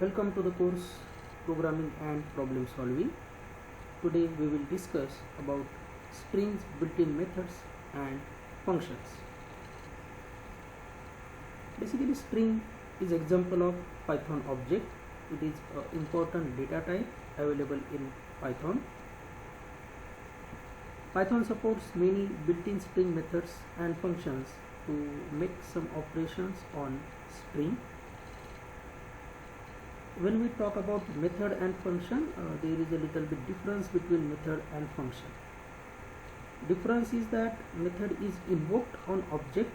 Welcome to the course Programming and Problem Solving. Today we will discuss about strings, built-in methods and functions. Basically, string is example of Python object. It is an important data type available in Python. Python supports many built-in string methods and functions to make some operations on string. When we talk about method and function, there is a little bit difference between method and function. Difference is that method is invoked on object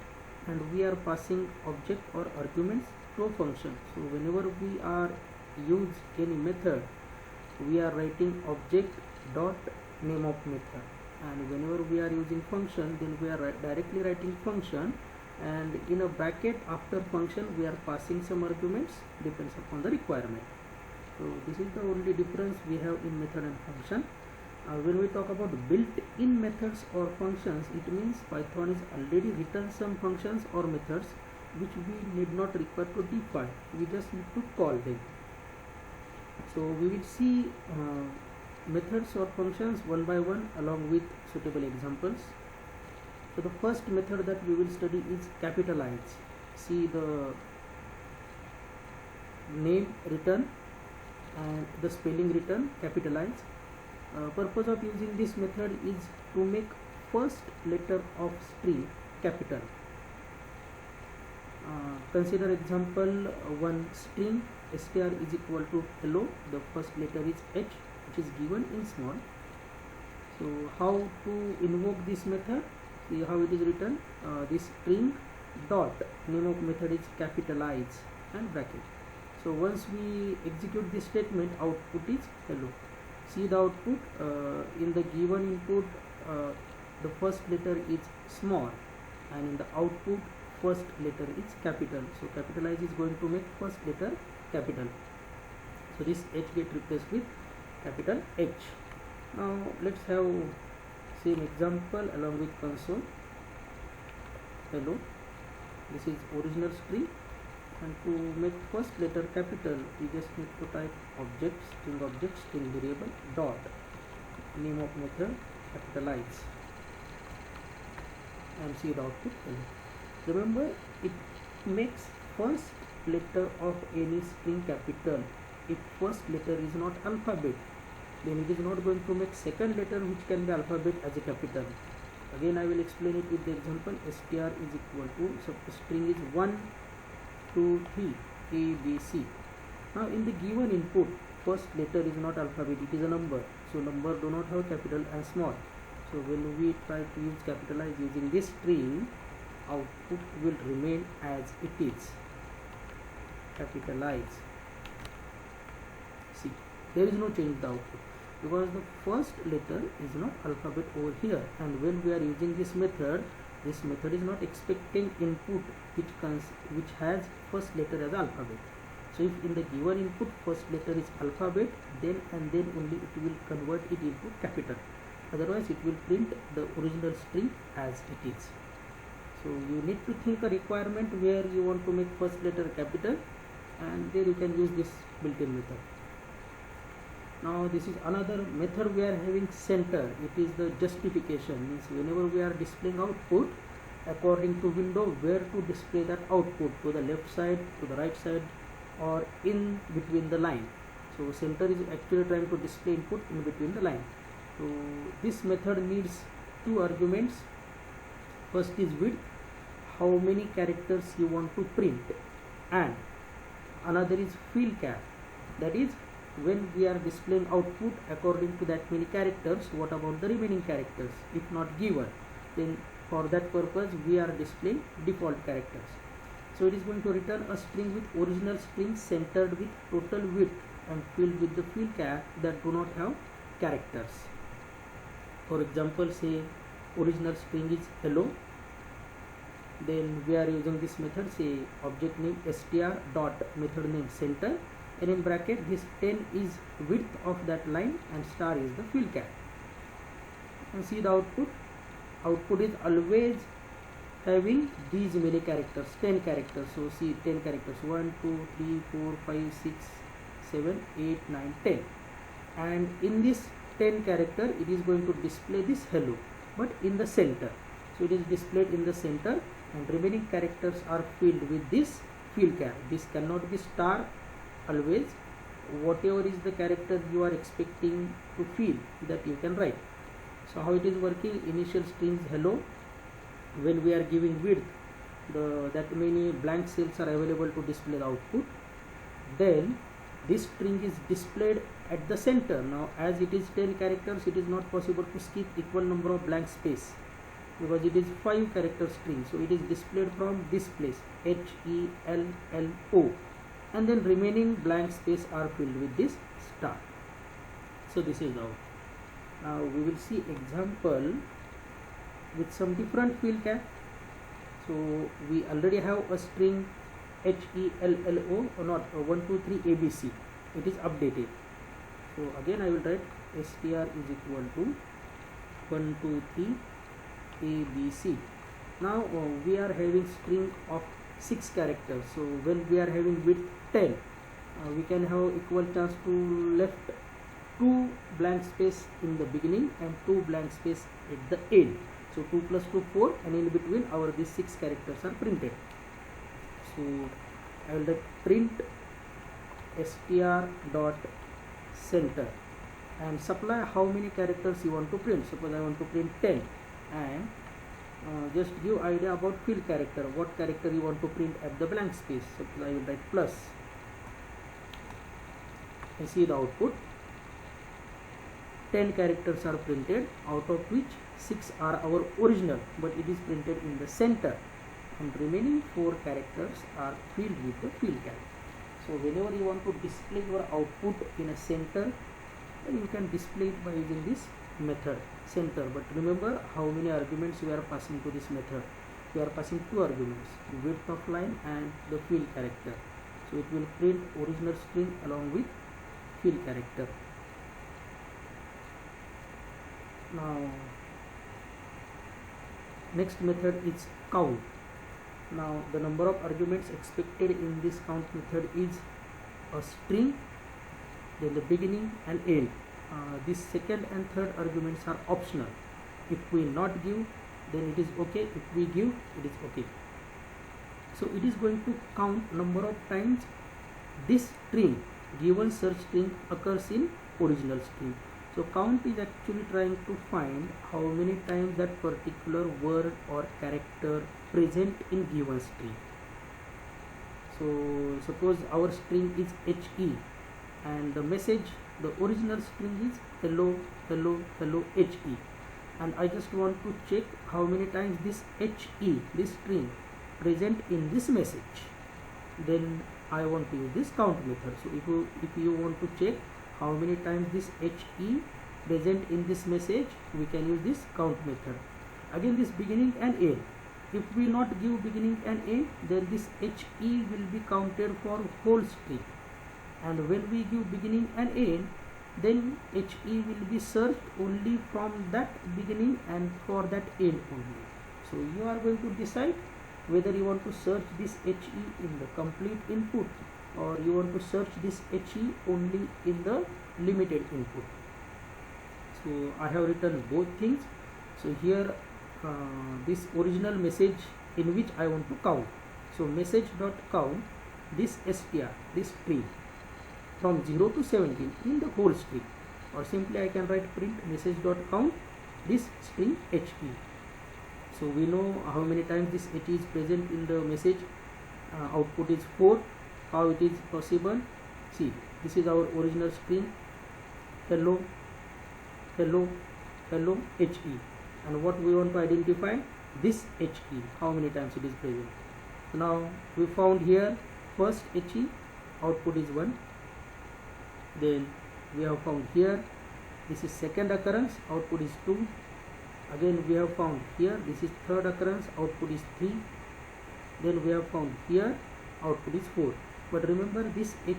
and we are passing object or arguments to a function. So whenever we are use any method, we are writing object dot name of method, and whenever we are using function, then we are directly writing function, and in a bracket after function we are passing some arguments, depends upon the requirement. So this is the only difference we have in method and function. When we talk about built-in methods or functions, it means Python is already written some functions or methods which we need not require to define, we just need to call them. So we will see methods or functions one by one along with suitable examples. So the first method that we will study is capitalize. See the name written and the spelling written, capitalize. Purpose of using this method is to make first letter of string capital. Consider example one string str is equal to hello. The first letter is H, which is given in small. So how to invoke this method? See how it is written. This string dot name of method is capitalize and bracket. So once we execute this statement, output is hello. See the output. In the given input, the first letter is small, and in the output first letter is capital. So capitalize is going to make first letter capital. So this H get replaced with capital H. Now let's have same example along with console. Hello, this is original string, and to make first letter capital we just need to type object string variable dot name of method capitalize and see the output hello. Remember, it makes first letter of any string capital. If first letter is not alphabet, then it is not going to make second letter which can be alphabet as a capital. Again I will explain it with the example. Str is equal to, so string is 1 2 3 A B C. Now in the given input, first letter is not alphabet, it is a number, so number do not have capital and small. So when we try to use capitalize using this string, output will remain as it is, capitalize. See, there is no change in the output because the first letter is not alphabet over here, and when we are using this method is not expecting input which has first letter as alphabet. So if in the given input first letter is alphabet, then and then only it will convert it into capital, otherwise it will print the original string as it is. So you need to think a requirement where you want to make first letter capital, and there you can use this built-in method. Now this is another method we are having, center. It is the justification, means whenever we are displaying output, according to window where to display that output, to the left side, to the right side, or in between the line. So center is actually trying to display input in between the line. So this method needs two arguments. First is width, how many characters you want to print, and another is fill cap, that is when we are displaying output according to that many characters, what about the remaining characters? If not given, then for that purpose we are displaying default characters. So it is going to return a string with original string centered with total width and filled with the fill cap that do not have characters. For example, say original string is hello, then we are using this method, say object name str dot method name center, and in bracket this 10 is width of that line and star is the fill cap. And see the output. Output is always having these many characters, 10 characters. So see 10 characters, 1 2 3 4 5 6 7, 8, 9, 10. And in this 10 character it is going to display this hello, but in the center. So it is displayed in the center, and remaining characters are filled with this fill char. This cannot be star always. Whatever is the character you are expecting to fill, that you can write. So how it is working? Initial strings hello. When we are giving width, that many blank cells are available to display the output. Then this string is displayed at the center. Now as it is 10 characters, it is not possible to skip equal number of blank space, because it is 5 character string. So it is displayed from this place, HELLO, and then remaining blank space are filled with this star. So this is how. Now we will see example with some different fill char. So we already have a string HELLO, or not 1 2 3 ABC. It is updated. So again I will write str is equal to 1 2 3 ABC. Now we are having string of 6 characters. So when we are having width 10, we can have equal chance to left 2 blank space in the beginning and 2 blank space at the end. So 2 plus 2 4, and in between our these 6 characters are printed. So I will print str dot center and supply how many characters you want to print. Suppose I want to print 10, and just give idea about fill character, what character you want to print at the blank space. Suppose I will write plus. I see the output. 10 characters are printed, out of which 6 are our original, but it is printed in the center, and remaining 4 characters are filled with the fill character. So whenever you want to display your output in a center, then you can display it by using this method center. But remember how many arguments we are passing to this method. We are passing 2 arguments, width of line and the fill character. So it will print original string along with fill character. Now next method is count. Now the number of arguments expected in this count method is a string, then the beginning and end. This second and third arguments are optional. If we not give, then it is okay. If we give, it is okay. So it is going to count number of times this string, given search string, occurs in original string. So count is actually trying to find how many times that particular word or character present in given string. So suppose our string is HE, and the message, the original string is hello hello hello HE, and I just want to check how many times this HE, this string, present in this message. Then I want to use this count method. So if you want to check how many times this HE present in this message, we can use this count method. Again this beginning and end. If we not give beginning and end, then this HE will be counted for whole string. And when we give beginning and end, then HE will be searched only from that beginning and for that end only. So you are going to decide whether you want to search this HE in the complete input, or you want to search this HE only in the limited input. So I have written both things. So here this original message in which I want to count. So message dot count this str, this string from 0 to 17 in the whole string, or simply I can write print message dot count this string HE. So we know how many times this HE is present in the message. Output is 4. How it is possible? See, this is our original string hello hello hello HE, and what we want to identify, this HE, how many times it is present. So now we found here first HE, output is 1. Then we have found here this is second occurrence, output is 2. Again we have found here this is third occurrence, output is 3. Then we have found here output is 4. But remember, this HE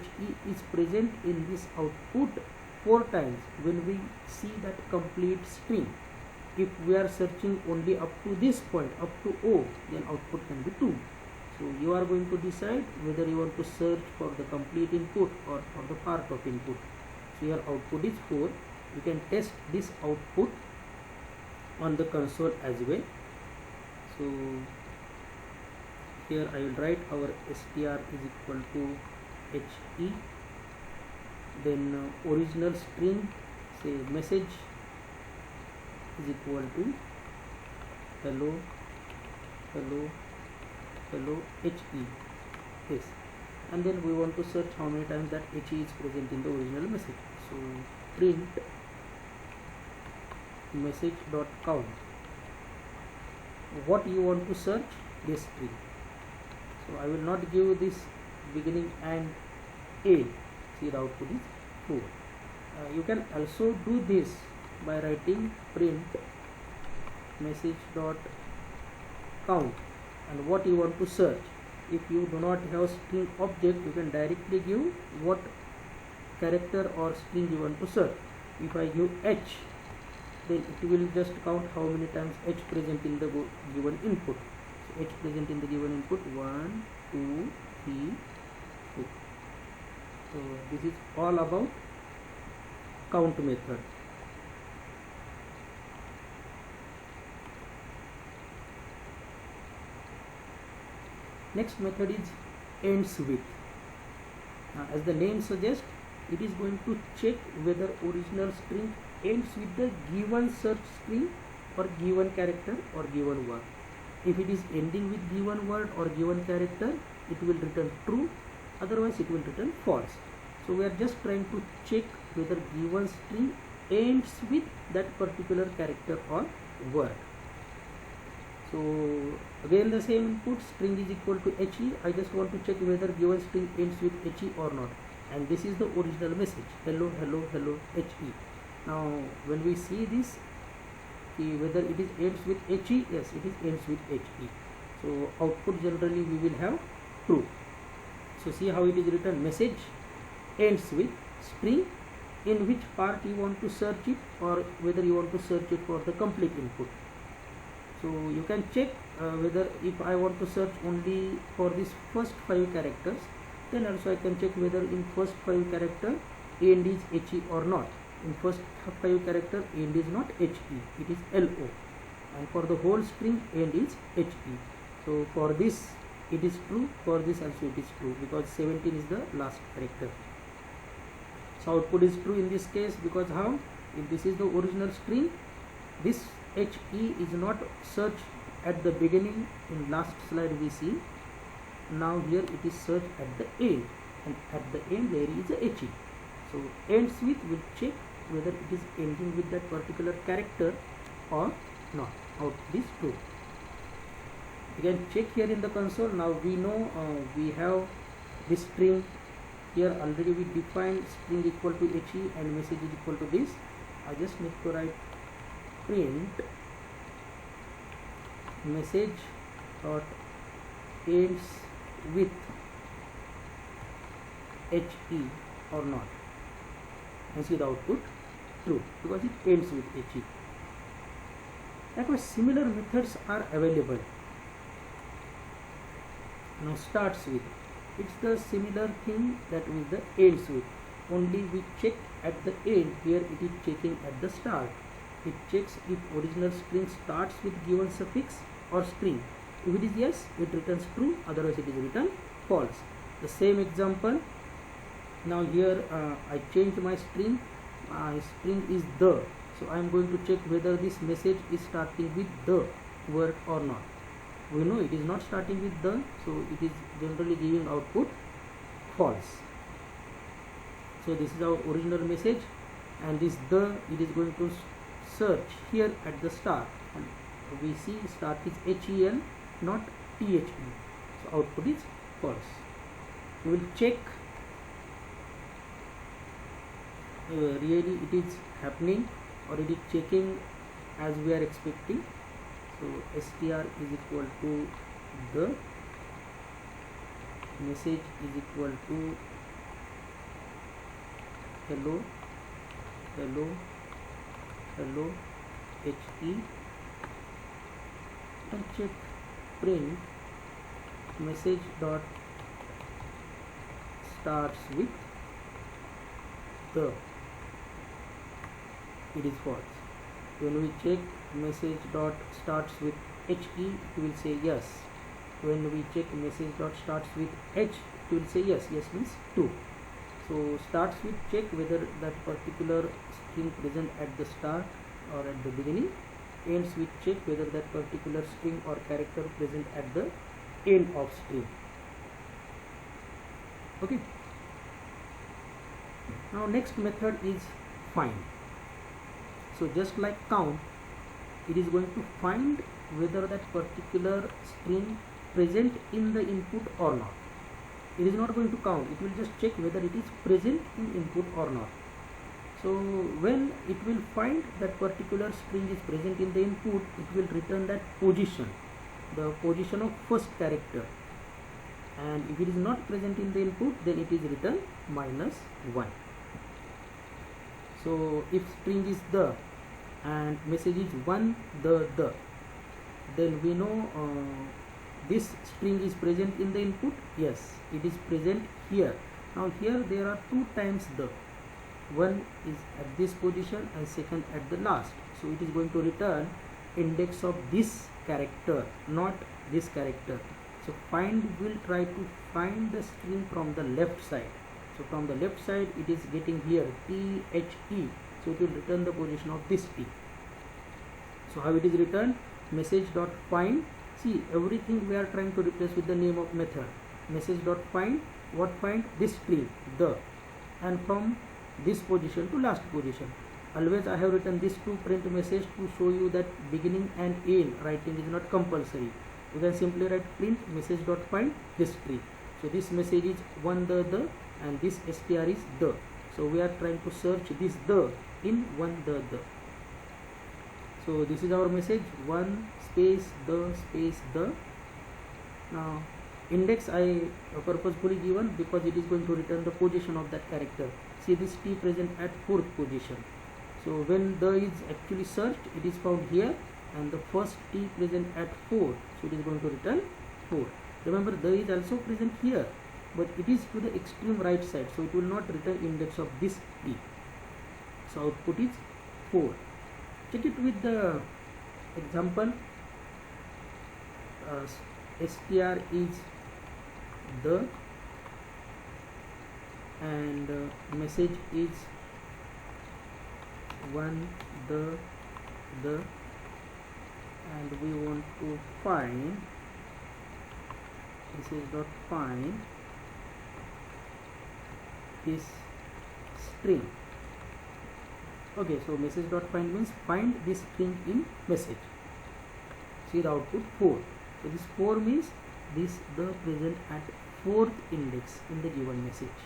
is present in this output 4 times when we see that complete string. If we are searching only up to this point, up to O, then output can be 2. So you are going to decide whether you want to search for the complete input or for the part of input. So your output is 4. You can test this output on the console as well. So here I will write our str is equal to he, then original string, say message is equal to hello hello hello he, yes, and then we want to search how many times that he is present in the original message. So print message dot count, what you want to search, this string. So I will not give this beginning and end. See, the output is 4. You can also do this by writing print message dot count and what you want to search. If you do not have string object, you can directly give what character or string you want to search. If I give h, then it will just count how many times h present in the given input. So h present in the given input 1, 2, 3, 4. So this is all about count method. Next method is ends with. As the name suggests, it is going to check whether original string ends with the given search string or given character or given word. If it is ending with given word or given character, it will return true, otherwise it will return false. So we are just trying to check whether given string ends with that particular character or word. So again the same input, string is equal to he. I just want to check whether given string ends with he or not, and this is the original message, hello hello hello he. Now when we see this, whether it is ends with he, yes, it is ends with he. So output generally we will have true. So see how it is written, message ends with string, in which part you want to search it, or whether you want to search it for the complete input. So you can check whether if I want to search only for this first 5 characters, then also I can check whether in first 5 character end is he or not. In first 5 character end is not he, it is lo, and for the whole string end is he. So for this it is true, for this also it is true, because 17 is the last character. So output is true in this case, because how? If this is the original string, this he is not searched at the beginning. In last slide we see, now here it is searched at the end, and at the end there is a he. So ends with will check whether it is ending with that particular character or not. Output is true. You can check here in the console. Now we know we have this string here already. We defined string equal to he and message is equal to this. I just need to write print message dot ends with he or not, and see the output true, because it ends with he. Likewise, similar methods are available. Now starts with, it's the similar thing that with the ends with, only we check at the end. Here it is checking at the start. It checks if original string starts with given suffix or string. If it is yes, it returns true, otherwise it is written false. The same example. Now here I changed my string. My string is the, so I am going to check whether this message is starting with the word or not. We know it is not starting with the, so it is generally giving output false. So this is our original message, and this the, it is going to search here at the start, and we see start is HEL, not THE. So output is false. We will check really it is happening or it is checking as we are expecting. So str is equal to the, message is equal to hello hello hello he, and check print message dot starts with the, it is false. When we check message dot starts with he, it will say yes. When we check message dot starts with h, it will say yes. Yes means true. So starts with check whether that particular string present at the start or at the beginning. Ends with check whether that particular string or character present at the end of string. Okay. Now next method is find. So just like count, it is going to find whether that particular string present in the input or not. It is not going to count, it will just check whether it is present in input or not. So when it will find that particular string is present in the input, it will return that position, the position of first character. And if it is not present in the input, then it is written -1. So if string is the and message is one the, then we know this string is present in the input. Yes, it is present here. Now here there are 2 times the. One is at this position and second at the last. So it is going to return index of this character, not this character. So find will try to find the string from the left side. So from the left side it is getting here THE. So it will return the position of this T. So how it is returned? Message dot find. See, everything we are trying to replace with the name of method. Message dot find. What find? This string the, and from this position to last position. Always I have written this to print message to show you that beginning and end writing is not compulsory. You can simply write print message dot find this string. So this message is one the, and this str is the. So we are trying to search this the in one the. So this is our message, one space the. Now index I purposefully given because it is going to return the position of that character. See this T present at 4th position. So when the is actually searched, it is found here, and the first T present at 4, so it is going to return 4. Remember the is also present here, but it is to the extreme right side, so it will not return index of this T. So output is 4. Check it with the example. Str is the, and message is one the, and we want to find message dot find this string. Okay, so message dot find means find this string in message. See the output 4. So this 4 means this the present at 4th index in the given message.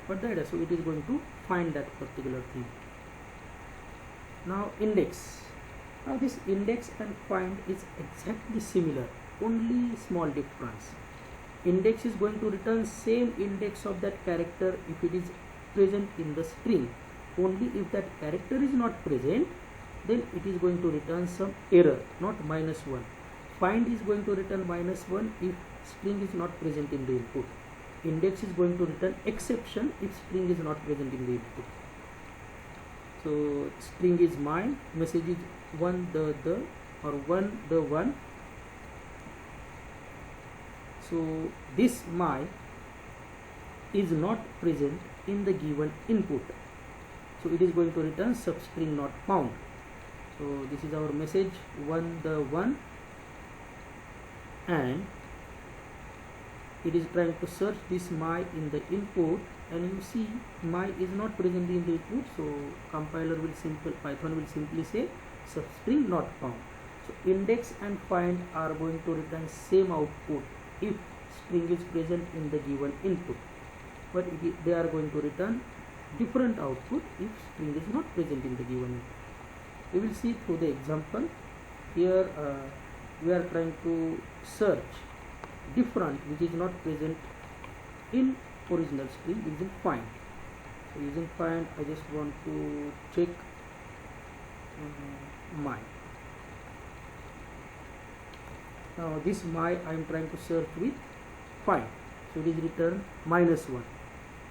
But that so it is going to find that particular thing. Now index. Now this index and find is exactly similar, only small difference. Index is going to return same index of that character if it is present in the string. Only if that character is not present, then it is going to return some error, not -1. Find is going to return -1 if string is not present in the input. Index is going to return exception if string is not present in the input. So string is my, message is one the, or one the one. So this my is not present in the given input, so it is going to return substring not found. So this is our message one the one, and it is trying to search this my in the input, and you see my is not present in the input, so compiler will Python will simply say substring not found. So index and find are going to return same output if string is present in the given input, but they are going to return different output if string is not present in the given input. We will see through the example. Here we are trying to search different which is not present in original string using find. So using find I just want to check my. Now this my I am trying to search with find, so it is returned -1.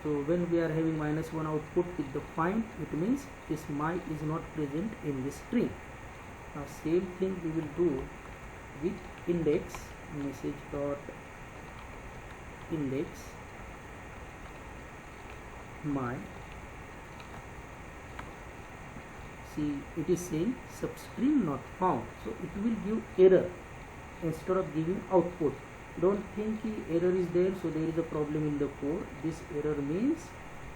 So when we are having -1 output with the find, it means this my is not present in this string. Now same thing we will do with index, message dot index my. See, it is saying substring not found, so it will give error instead of giving output. Don't think error is there, so there is a problem in the code. This error means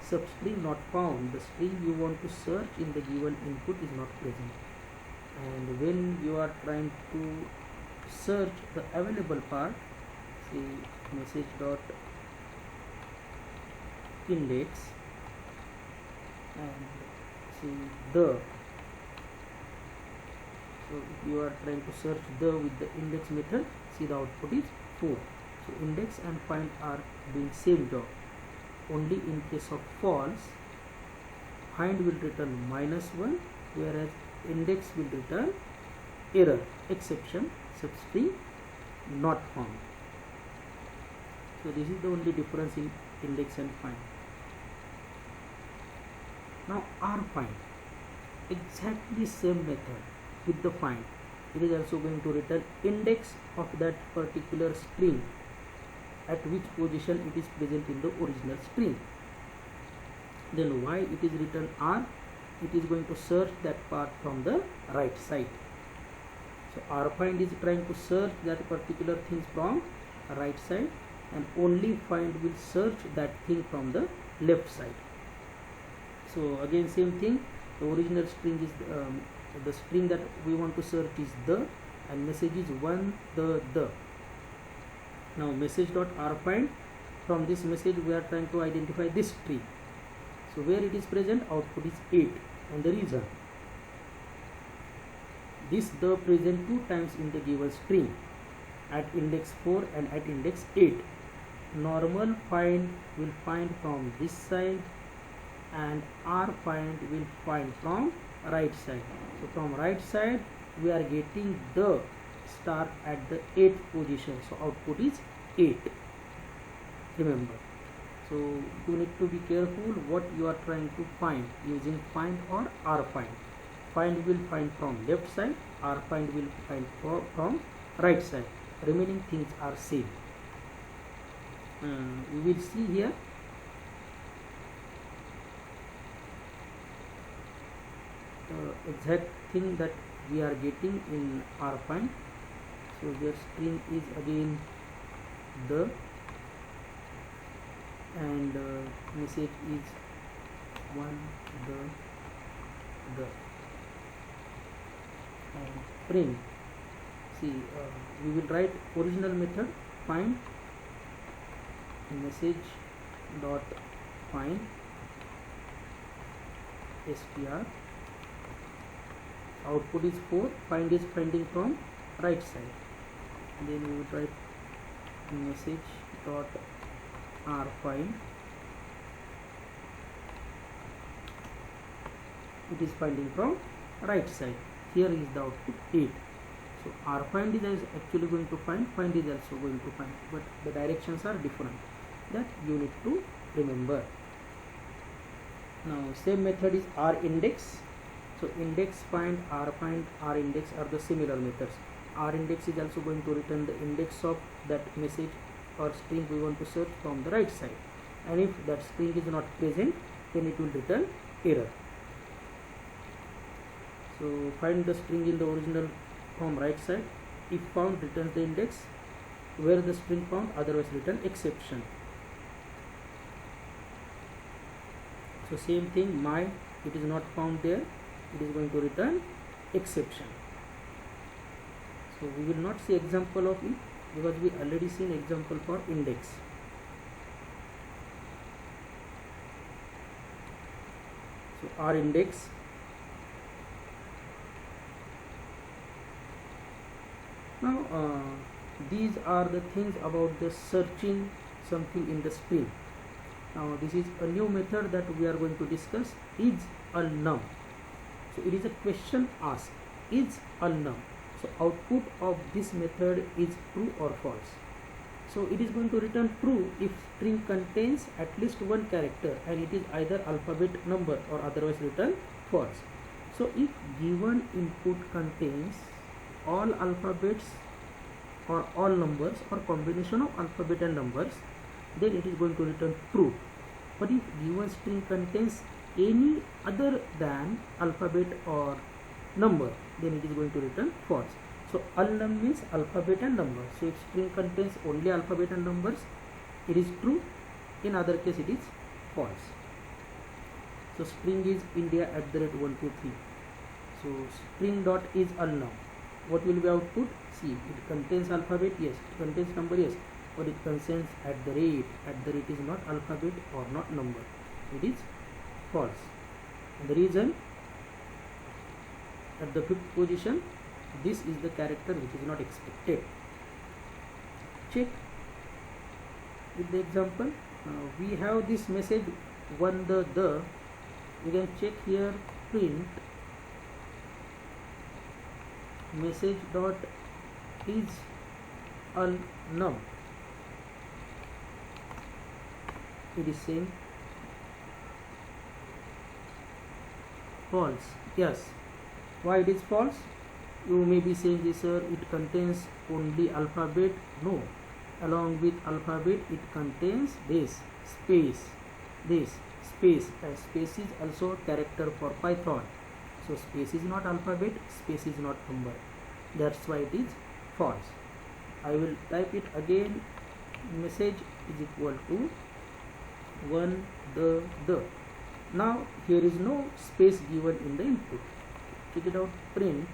substring not found. The string you want to search in the given input is not present, and when you are trying to search the available part, see message dot index and see the. So if you are trying to search the with the index method, see the output is 4. So index and find are doing same job. Only in case of false, find will return -1, whereas index will return error, exception, substring not found. So this is the only difference in index and find. Now rfind, exactly same method with the find. It is also going to return index of that particular string, at which position it is present in the original string. Then why it is written r? It is going to search that part from the right side. So rfind is trying to search that particular thing from right side, and only find will search that thing from the left side. So again same thing, the original string is the string that we want to search is the, and message is 1 the. Now message dot rfind, from this message we are trying to identify this tree. So where it is present, output is 8, and the reason, this the present 2 times in the given string, at index 4 and at index 8. Normal find will find from this side, and rfind will find from right side. So from right side we are getting the star at the 8th position, so output is 8. Remember, so you need to be careful what you are trying to find using find or rfind. Find will find from left side, rfind will find from right side. Remaining things are same. We will see here. Exact thing that we are getting in rfind. So their string is again the, and message is 1 the and print. See, we will write original method find message dot find str. Output is 4, find is finding from right side. Then we will write message dot rfind, it is finding from right side. Here is the output 8. So rfind is actually going to find is also going to find, but the directions are different. That you need to remember. Now same method is rindex. So index find, rfind, rindex are the similar methods. Rindex is also going to return the index of that message or string we want to search from the right side, and if that string is not present, then it will return error. So find the string in the original from right side. If found, returns the index where the string found, otherwise return exception. So same thing, my, it is not found there, it is going to return exception. So we will not see example of it because we already seen example for index. So rindex, now these are the things about the searching something in the string. Now this is a new method that we are going to discuss, is a num. So it is a question asked, is a num. So output of this method is true or false. So it is going to return true if string contains at least one character and it is either alphabet, number, or otherwise return false. So if given input contains all alphabets or all numbers or combination of alphabet and numbers, then it is going to return true. But if given string contains any other than alphabet or number, then it is going to return false. So unnum means alphabet and number. So if string contains only alphabet and numbers, it is true. In other case, it is false. So string is India @123. So string dot is unknown. What will be output? See, it contains alphabet, yes. It contains number, yes. But it contains @ the rate is not alphabet or not number. It is false. And the reason, at the 5th position, this is the character which is not expected. Check with the example. We have this message one the. We can check here, print message dot is unknown. It is saying false. Yes. Why it is false? You may be saying this, sir, it contains only alphabet. No, along with alphabet it contains this space, and space is also character for Python. So space is not alphabet, space is not number. That's why it is false. I will type it again. Message is equal to one the. Now here is no space given in the input. Check it out. Print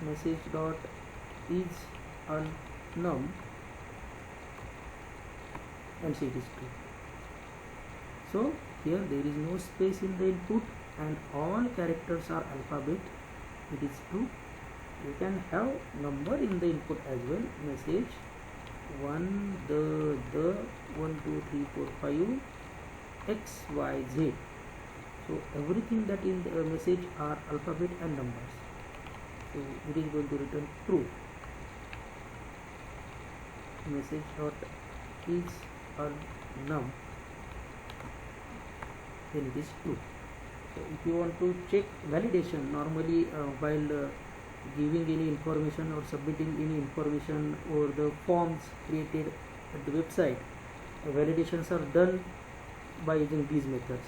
message dot is unknown and see it is true. So here there is no space in the input and all characters are alphabet. It is true. You can have number in the input as well. Message one the 1 2 3 4 5 x y z. So everything that in the message are alphabet and numbers. So it is going to return true. Message dot is unknown, then it is true. So if you want to check validation, normally while giving any information or submitting any information or the forms created at the website, validations are done by using these methods.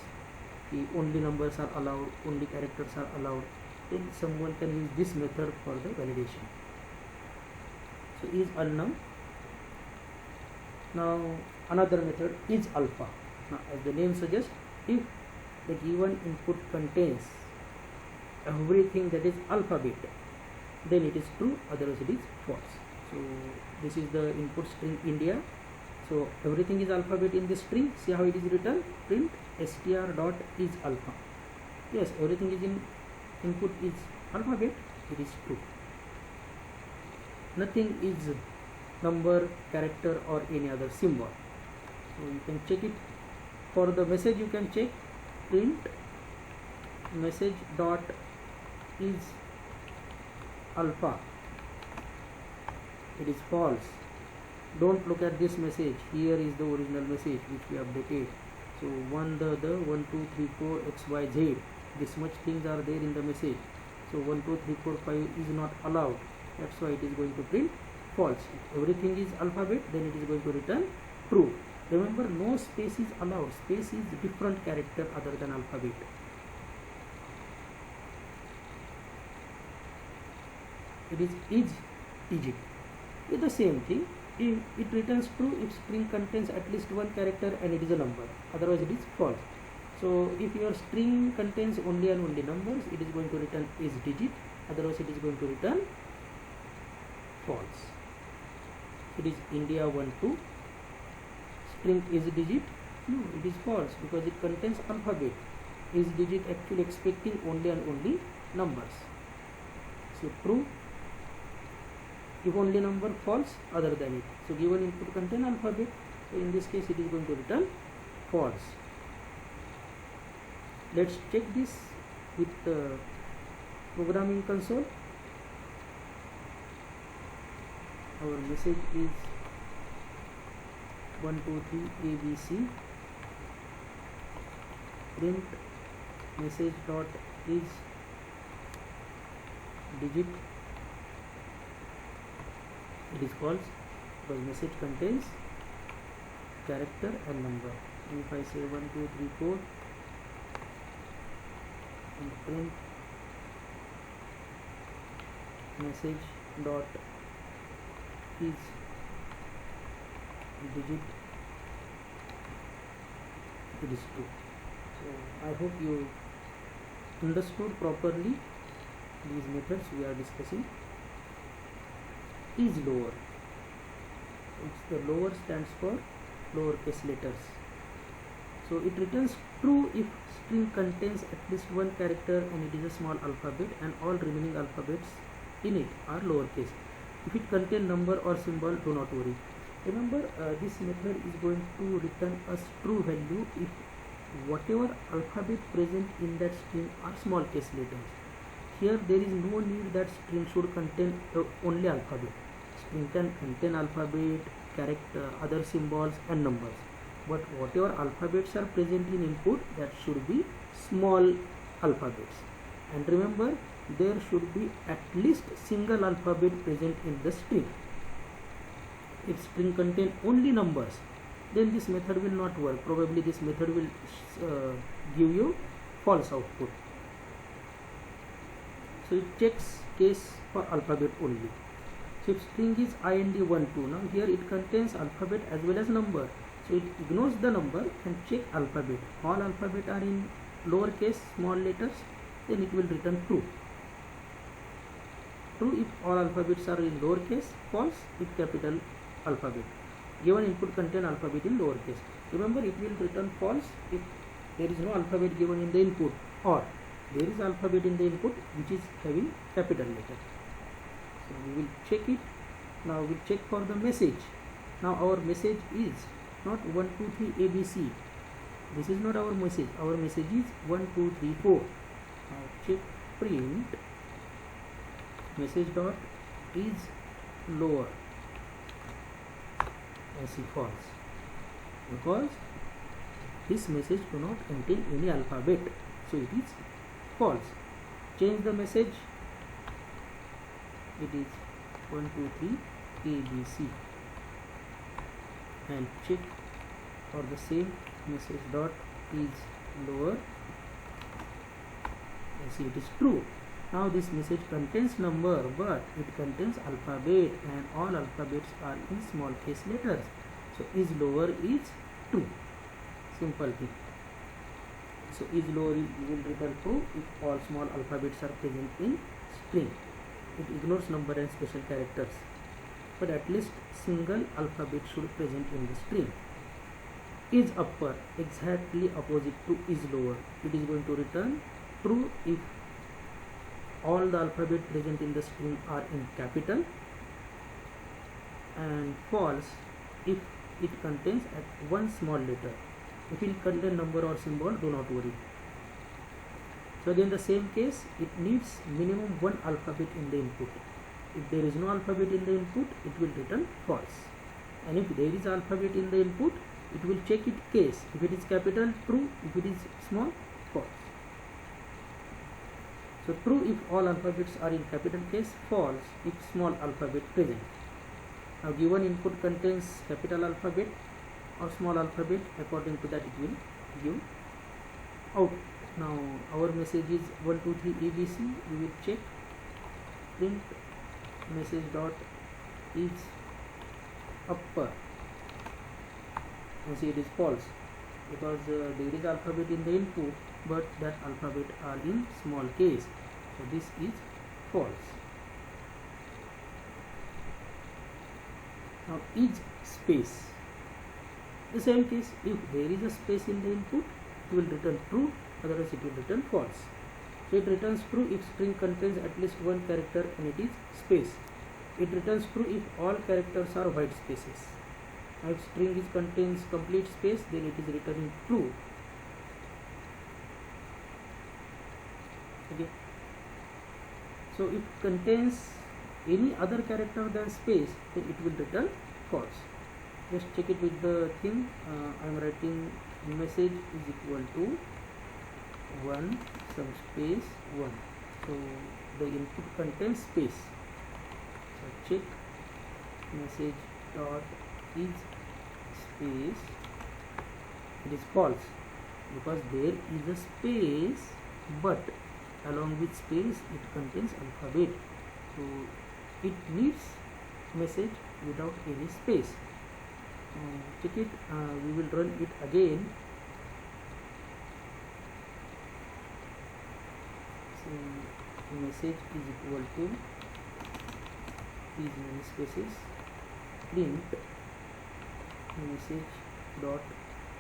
The only numbers are allowed, only characters are allowed. Then someone can use this method for the validation. So is unknown. Now another method is alpha. Now as the name suggests, if the given input contains everything that is alphabet, then it is true, otherwise it is false. So this is the input string India. So everything is alphabet in this string. See how it is written? Print str dot is alpha. Yes, everything is in input is alphabet. It is true. Nothing is number, character, or any other symbol. So you can check it. For the message you can check print message dot is alpha. It is false. Don't look at this message. Here is the original message which we updated. So one the 1 2 3 4 x y z. This much things are there in the message. So 1 2 3 4 5 is not allowed. That's why it is going to print false. If everything is alphabet, then it is going to return true. Remember, no space is allowed. Space is different character other than alphabet. It is digit. It's the same thing. It returns true if string contains at least one character and it is a number. Otherwise, it is false. So if your string contains only and only numbers, it is going to return is digit. Otherwise, it is going to return false. It is India 1 2. String is digit. No, it is false because it contains alphabet. Is digit actually expecting only and only numbers. So true. If only number, false, other than it. So given input contain alphabet, so in this case it is going to return false. Let's check this with the programming console. our message is 1 2 3 ABC. Print message dot is digit. It is false because message contains character and number. And if I say 1 2 3 4 and print message dot is digit, it is true. So I hope you understood properly these methods we are discussing. Is lower, it's the lower stands for lowercase letters. So it returns true if string contains at least one character and it is a small alphabet and all remaining alphabets in it are lowercase. If it contains number or symbol, do not worry. Remember, this method is going to return us true value if whatever alphabet present in that string are small case letters. Here there is no need that string should contain only alphabet. String can contain alphabet, character, other symbols and numbers. But whatever alphabets are present in input, that should be small alphabets. And remember, there should be at least single alphabet present in the string. If string contain only numbers, then this method will not work. Probably this method will give you false output. So it checks case for alphabet only. So if string is IND12, now here it contains alphabet as well as number. So it ignores the number and check alphabet. All alphabet are in lowercase small letters, then it will return true. True if all alphabets are in lowercase, false if capital alphabet. Given input contain alphabet in lowercase. Remember, it will return false if there is no alphabet given in the input, or there is alphabet in the input which is having capital letter. So we will check it. Now we will check for the message. Now our message is not 1 2 3 ABC. This is not our message. Our message is 1 2 3 4. Now check print message dot is lower. I see false because this message do not contain any alphabet, so it is false. Change the message. It is 1 2 3 ABC and check for the same message dot is lower. I see it is true. Now this message contains number, but it contains alphabet and all alphabets are in small case letters. So is lower is true. Simple thing. So is lower will return true if all small alphabets are present in string. It ignores number and special characters, but at least single alphabet should present in the string. Is upper, exactly opposite to is lower. It is going to return true if all the alphabet present in the string are in capital, and false if it contains at one small letter. If it contains number or symbol, do not worry. So again the same case, it needs minimum one alphabet in the input. If there is no alphabet in the input, it will return false. And if there is alphabet in the input, it will check it case. If it is capital, true. If it is small, false. So true if all alphabets are in capital case, false if small alphabet present. Now given input contains capital alphabet or small alphabet, according to that it will give out. Now our message is 1 2 3 ABC. We will check print message dot is upper, and see it is false because there is alphabet in the input, but that alphabet are in small case, so this is false. Now is space, the same case. If there is a space in the input, it will return true, otherwise it will return false. So it returns true if string contains at least one character and it is space. It returns true if all characters are white spaces. Now if string is contains complete space, then it is returning true. Okay. So it contains any other character than space, then it will return false. Just check it with the thing. I am writing message is equal to 1 some space 1. So the input contains space. So check message dot is space. It is false because there is a space, but along with space it contains alphabet. So it needs message without any space. Check it. We will run it again. So message is equal to these many spaces, print message dot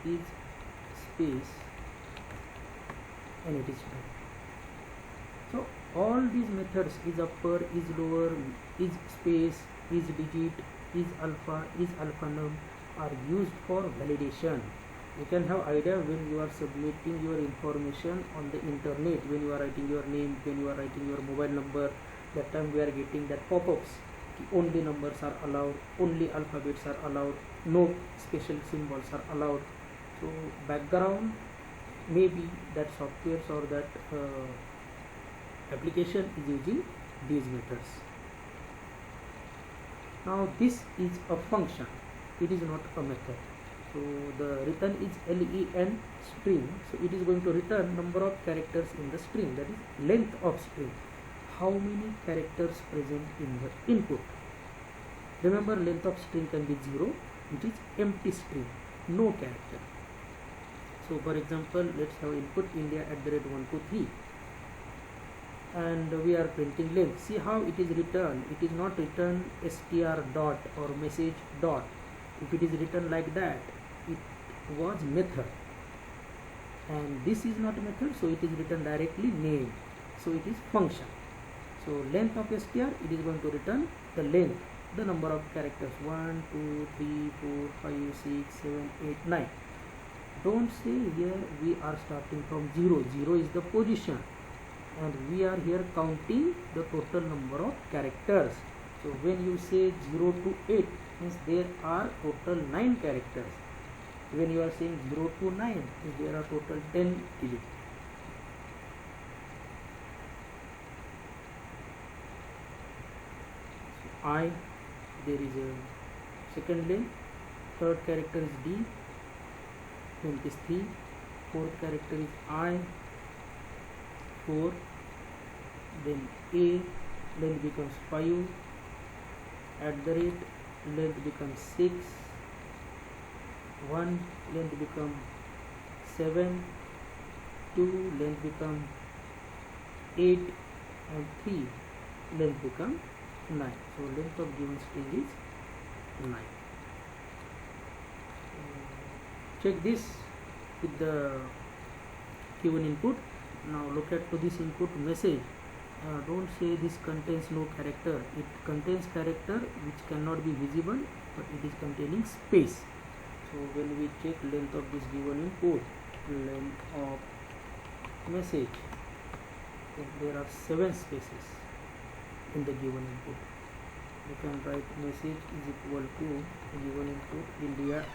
is space, and it is done. So all these methods, is upper, is lower, is space, is digit, is alphanum, are used for validation. You can have idea when you are submitting your information on the internet, when you are writing your name, when you are writing your mobile number, that time we are getting that pop-ups. Only numbers are allowed, only alphabets are allowed, no special symbols are allowed. So background, maybe that software or that application is using these methods. Now this is a function, it is not a method. So the return is len string, so it is going to return number of characters in the string, that is length of string, how many characters present in the input. Remember, length of string can be 0, it is empty string, no character. So for example, let's have input India @123, and we are printing length. See how it is written, it is not written str dot or message dot. If it is written like that, it was method, and this is not a method, so it is written directly name, so it is function. So length of str, it is going to return the length, the number of characters, 1 2 3 4 5 6 7 8 9. Don't say here we are starting from 0, 0 is the position, and we are here counting the total number of characters. So when you say 0 to 8, means there are total 9 characters. When you are saying 0 to 9, means there are total 10 digits. So I, there is a second length, third character is D, length is 3, fourth character is I, 4, then A, length becomes 5, @ length becomes 6, 1 length becomes 7, 2 length becomes 8, and 3 length becomes 9. So length of given string is 9. Check this with the given input. Now look at to this input message. Don't say this contains no character. It contains character which cannot be visible, but it is containing space. So when we check length of this given input, length of message, there are 7 spaces in the given input. You can write message is equal to given input India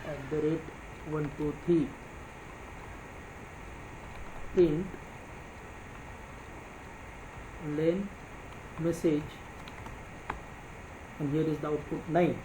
@123, print len message, and here is the output 9.